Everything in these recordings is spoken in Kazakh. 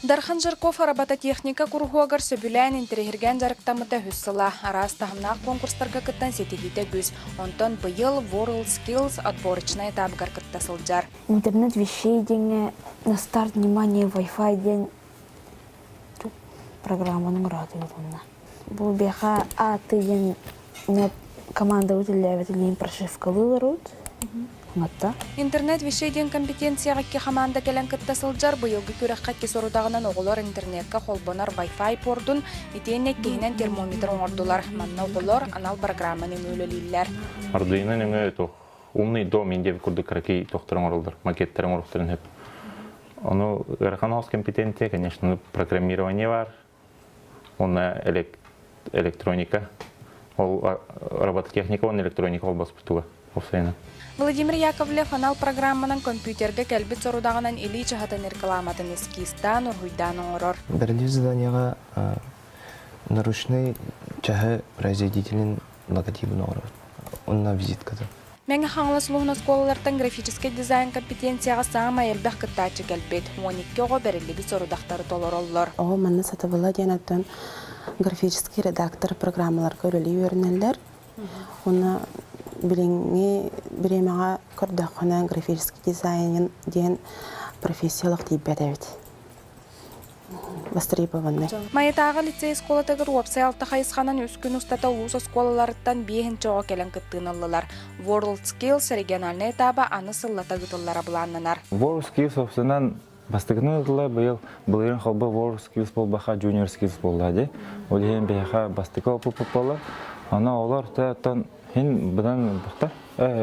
Дархан Жарков робототехника кургуагар сөбүлән интерегерген жарыктамыта хүссыла. Арас тахымнақ конкурстарға кыттан сетигите бүз. Онтон быйыл World Skills отборочная этабгар кыттасылжар. Интернет вещей деньги на старт внимание Wi-Fi день программаның радиотунна. Бұл беха атыйын команда өтілдәветілген прошивкалылар өт. Интернет вещейден компетенцияға ке команда келен кыттасылжар быйылғы көрәққа ке сорудағынан оғылар интернетка холбонар Wi-Fi пордун итейінне кейінен термометр оңордулар. Манна оғылар анал программаны мөлелейлер. Ардуино нөңі умный дом инде күрді краки тоқтырың орылдар, макеттерің орықтырын хеп. Оны ғырқан оз компетенция, конечно, программирование бар, оны электроника, робототехника, оны электроника ол баспытуға. Владимир Яковлев анал программанын компьютерге кәлбет сорудағынан или чахатын рекламатын эскистан ургуйдан оңорор. Бірінші заданияға наручный чахы производителін логотипін оңорор. Онна визиткада. Мәңі хаңлы сұлуғын сколалардан графический дизайн компетенцияға саңа елбәқ кыттачы кәлбет. 12 оғы бәрілігі сорудақтары толыр олар. Оғы мәні сатыбыла денаттан графический редактор программаларға өрілі өрінелер. Оны біремеға көрдіқына графический дизайнын ден профессиялық дейб бәдәвет. Востребованный. Майытағы лицей сколатығыр уапсай алты қайысқанын өскін ұстата ұлыс сколаларыттан бейін чоға келен кіттін ылылар. World Skills региональный этабы аны сыллата гытыллары бұланнанар. World Skills, собственно, бастығыны ұтылай бұлырын қалбы World Skills бол бақа Junior Skills болды. Олеген бейха бастығы опыл болы. Ана олар тәттен хин бұдан бұқтар,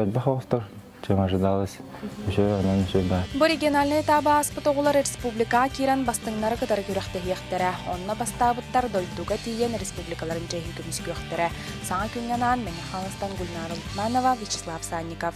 бақа остар. Чем ожидалось, еще она ничего да. Бұл региональный этабы аспыт оғылар республика киран бастыңнары кыдары күріқті ектері. Онына бастабыттар дойдуға тиен республикаларын жайын күміс көқтері. Саңа күнген ан, мәне Халыстан Гүлнар Ултманова, Вячеслав Санников.